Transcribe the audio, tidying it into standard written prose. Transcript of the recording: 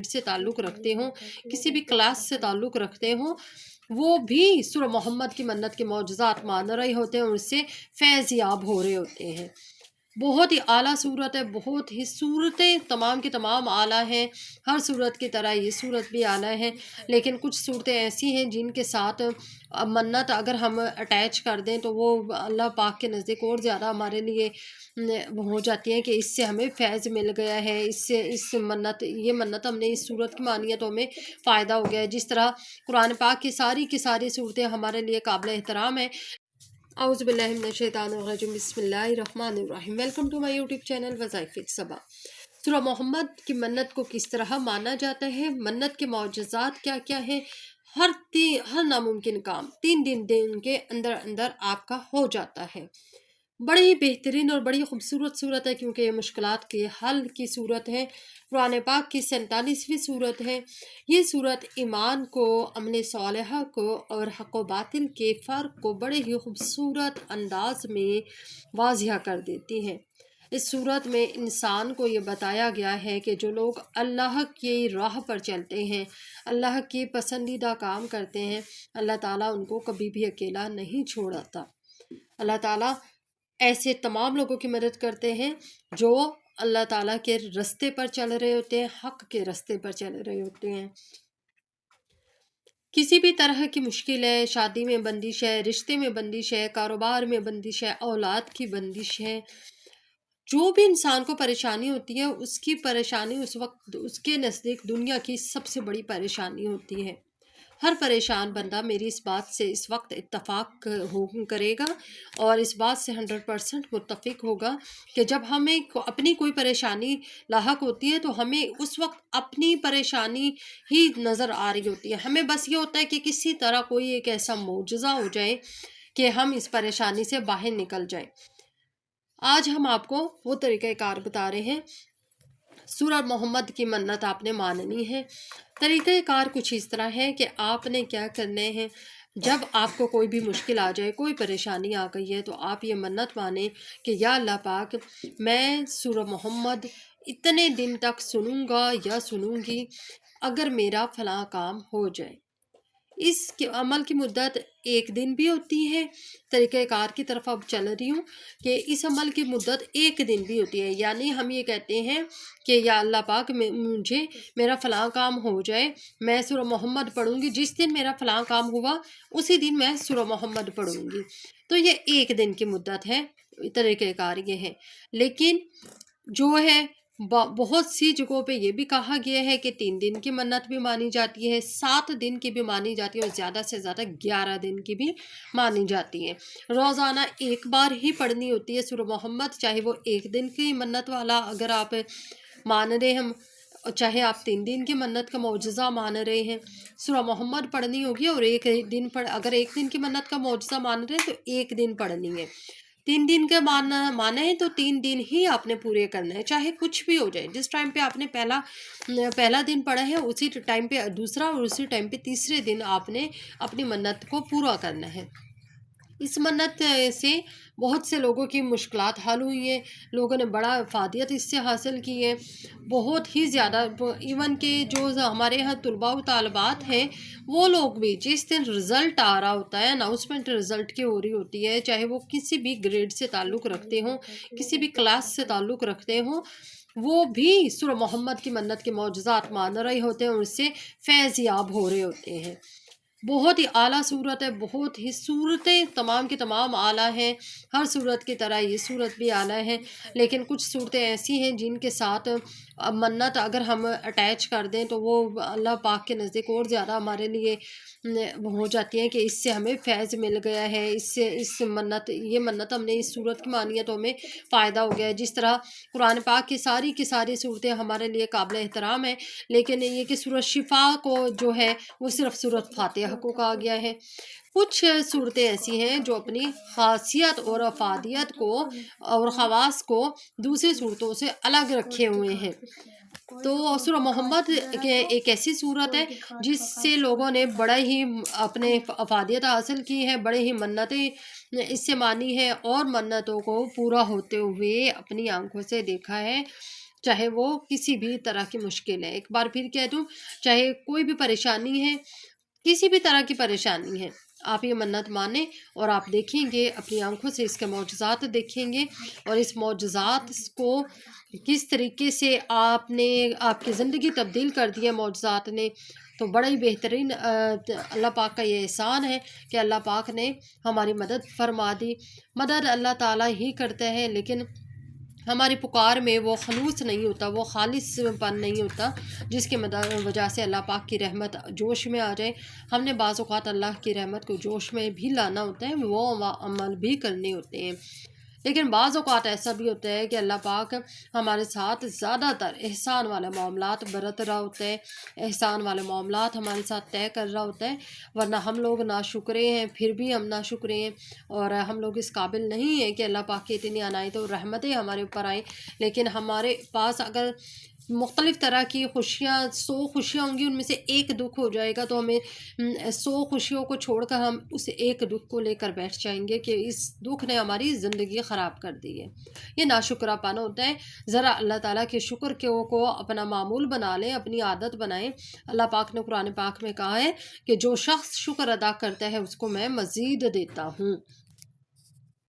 سے تعلق رکھتے ہوں، کسی بھی کلاس سے تعلق رکھتے ہوں، وہ بھی سورہ محمد کی منت کے معجزات مان رہے ہوتے ہیں اور اس سے فیض یاب ہو رہے ہوتے ہیں۔ بہت ہی اعلیٰ صورت ہے، بہت ہی صورتیں تمام کے تمام اعلیٰ ہیں، ہر صورت کی طرح یہ صورت بھی اعلیٰ ہے، لیکن کچھ صورتیں ایسی ہیں جن کے ساتھ منت اگر ہم اٹیچ کر دیں تو وہ اللہ پاک کے نزدیک اور زیادہ ہمارے لیے ہو جاتی ہیں کہ اس سے ہمیں فیض مل گیا ہے، اس منت یہ منت ہم نے اس صورت کی مانی ہے تو ہمیں فائدہ ہو گیا ہے۔ جس طرح قرآن پاک کی ساری صورتیں ہمارے لیے قابل احترام ہیں۔ اعوذ باللہ من الشیطان الرجیم، بسم اللہ الرحمن الرحیم۔ Welcome to my YouTube channel وظائف صبا۔ سورہ محمد کی منت کو کس طرح مانا جاتا ہے، منت کے معجزات کیا کیا ہے، ہر ناممکن کام 3 دن کے اندر آپ کا ہو جاتا ہے۔ بڑی ہی بہترین اور بڑی خوبصورت صورت ہے، کیونکہ یہ مشکلات کے حل کی صورت ہے۔ قرآن پاک کی 47ویں صورت ہے۔ یہ صورت ایمان کو، عمل صالحہ کو اور حق و باطل کے فرق کو بڑے ہی خوبصورت انداز میں واضح کر دیتی ہے۔ اس صورت میں انسان کو یہ بتایا گیا ہے کہ جو لوگ اللہ کی راہ پر چلتے ہیں، اللہ کی پسندیدہ کام کرتے ہیں، اللہ تعالیٰ ان کو کبھی بھی اکیلا نہیں چھوڑتا۔ اللہ تعالیٰ ایسے تمام لوگوں کی مدد کرتے ہیں جو اللہ تعالیٰ کے راستے پر چل رہے ہوتے ہیں، حق کے راستے پر چل رہے ہوتے ہیں۔ کسی بھی طرح کی مشکل ہے، شادی میں بندش ہے، رشتے میں بندش ہے، کاروبار میں بندش ہے، اولاد کی بندش ہے، جو بھی انسان کو پریشانی ہوتی ہے، اس کی پریشانی اس وقت اس کے نزدیک دنیا کی سب سے بڑی پریشانی ہوتی ہے۔ ہر پریشان بندہ میری اس بات سے اس وقت اتفاق کرے گا اور اس بات سے 100% متفق ہوگا کہ جب ہمیں اپنی کوئی پریشانی لاحق ہوتی ہے تو ہمیں اس وقت اپنی پریشانی ہی نظر آ رہی ہوتی ہے۔ ہمیں بس یہ ہوتا ہے کہ کسی طرح کوئی ایک ایسا معجزہ ہو جائے کہ ہم اس پریشانی سے باہر نکل جائیں۔ آج ہم آپ کو وہ طریقہ کار بتا رہے ہیں۔ سورہ محمد کی منت آپ نے ماننی ہے۔ طریقہ کار کچھ اس طرح ہے کہ آپ نے کیا کرنے ہیں، جب آپ کو کوئی بھی مشکل آ جائے، کوئی پریشانی آ گئی ہے، تو آپ یہ منت مانیں کہ یا اللہ پاک، میں سورہ محمد اتنے دن تک سنوں گا یا سنوں گی، اگر میرا فلاں کام ہو جائے۔ اس کے عمل کی مدت 1 دن بھی ہوتی ہے۔ طریقہ کار کی طرف اب چل رہی ہوں کہ اس عمل کی مدت 1 دن بھی ہوتی ہے، یعنی ہم یہ کہتے ہیں کہ یا اللہ پاک مجھے میرا فلاں کام ہو جائے، میں سورہ محمد پڑھوں گی، جس دن میرا فلاں کام ہوا اسی دن میں سورہ محمد پڑھوں گی، تو یہ 1 دن کی مدت ہے۔ طریقہ کار یہ ہے، لیکن جو ہے بہت سی جگہوں پہ یہ بھی کہا گیا ہے کہ 3 دن کی منت بھی مانی جاتی ہے، 7 دن کی بھی مانی جاتی ہے اور زیادہ سے زیادہ 11 دن کی بھی مانی جاتی ہے۔ روزانہ 1 بار ہی پڑھنی ہوتی ہے سورہ محمد، چاہے وہ 1 دن کی منت والا اگر آپ مان رہے ہیں، چاہے آپ 3 دن کی منت کا معجزہ مان رہے ہیں، سورہ محمد پڑھنی ہوگی اور اگر 1 دن کی منت کا معجزہ مان رہے ہیں تو 1 دن پڑھنی ہے۔ 3 دن کے مانا ہے تو 3 دن ہی آپ نے پورے کرنا ہے، چاہے کچھ بھی ہو جائے۔ جس ٹائم پہ آپ نے پہلا دن پڑھا ہے اسی ٹائم پہ دوسرا اور اسی ٹائم پہ تیسرے دن آپ نے اپنی منت کو پورا کرنا ہے۔ اس منت سے بہت سے لوگوں کی مشکلات حل ہوئی ہیں، لوگوں نے بڑا افادیت اس سے حاصل کی ہے، بہت ہی زیادہ۔ ایون کہ جو ہمارے یہاں طلباء و طالبات ہیں، وہ لوگ بھی جس دن رزلٹ آ رہا ہوتا ہے، اناؤنسمنٹ رزلٹ کی ہو رہی ہوتی ہے، چاہے وہ کسی بھی گریڈ سے تعلق رکھتے ہوں، کسی بھی کلاس سے تعلق رکھتے ہوں، وہ بھی سورہ محمد کی منت کے معجزات مان رہے ہوتے ہیں اور اس سے فیض یاب ہو رہے ہوتے ہیں۔ بہت ہی اعلیٰ صورت ہے، بہت ہی صورتیں تمام کے تمام اعلیٰ ہیں، ہر صورت کی طرح یہ صورت بھی اعلیٰ ہے، لیکن کچھ صورتیں ایسی ہیں جن کے ساتھ منت اگر ہم اٹیچ کر دیں تو وہ اللہ پاک کے نزدیک اور زیادہ ہمارے لیے ہو جاتی ہیں کہ اس سے ہمیں فیض مل گیا ہے، یہ منت ہم نے اس صورت کی مانی ہے تو ہمیں فائدہ ہو گیا ہے۔ جس طرح قرآن پاک کی ساری صورتیں ہمارے لیے قابل احترام ہیں، لیکن یہ کہ سورۃ شفا کو جو ہے وہ صرف سورۃ فاتحہ کو کہا گیا ہے۔ کچھ صورتیں ایسی ہیں جو اپنی خاصیت اور افادیت کو اور خواص کو دوسری صورتوں سے الگ رکھے ہوئے ہیں۔ تو سورہ محمد ایک ایسی صورت ہے جس سے لوگوں نے بڑا ہی اپنے افادیت حاصل کی ہے، بڑے ہی منتیں اس سے مانی ہے اور منتوں کو پورا ہوتے ہوئے اپنی آنکھوں سے دیکھا ہے۔ چاہے وہ کسی بھی طرح کی مشکل ہے۔ ایک بار پھر کہہ دوں، چاہے کوئی بھی پریشانی ہے، کسی بھی طرح کی پریشانی ہے، آپ یہ منت مانیں اور آپ دیکھیں گے، اپنی آنکھوں سے اس کے معجزات دیکھیں گے، اور اس معجزات کو کس طریقے سے آپ کی زندگی تبدیل کر دی ہے معجزات نے۔ تو بڑا ہی بہترین اللہ پاک کا یہ احسان ہے کہ اللہ پاک نے ہماری مدد فرما دی۔ مدد اللہ تعالیٰ ہی کرتے ہیں، لیکن ہماری پکار میں وہ خلوص نہیں ہوتا، وہ خالص پن نہیں ہوتا، جس کی وجہ سے اللہ پاک کی رحمت جوش میں آ جائے۔ ہم نے بعض اوقات اللہ کی رحمت کو جوش میں بھی لانا ہوتا ہے، وہ عمل بھی کرنے ہوتے ہیں، لیکن بعض اوقات ایسا بھی ہوتا ہے کہ اللہ پاک ہمارے ساتھ زیادہ تر احسان والے معاملات برت رہا ہوتا ہے، احسان والے معاملات ہمارے ساتھ طے کر رہا ہوتا ہے، ورنہ ہم لوگ ناشکرے ہیں، پھر بھی ہم ناشکرے ہیں، اور ہم لوگ اس قابل نہیں ہیں کہ اللہ پاک کی اتنی عنایت اور رحمتیں ہمارے اوپر آئیں۔ لیکن ہمارے پاس اگر مختلف طرح کی خوشیاں، 100 خوشیاں ہوں گی، ان میں سے ایک دکھ ہو جائے گا، تو ہمیں 100 خوشیوں کو چھوڑ کر ہم اس ایک دکھ کو لے کر بیٹھ جائیں گے کہ اس دکھ نے ہماری زندگی خراب کر دی ہے۔ یہ ناشکرہ پن ہوتا ہے۔ ذرا اللہ تعالیٰ کے شکر کو اپنا معمول بنا لیں، اپنی عادت بنائیں۔ اللہ پاک نے قرآن پاک میں کہا ہے کہ جو شخص شکر ادا کرتا ہے اس کو میں مزید دیتا ہوں۔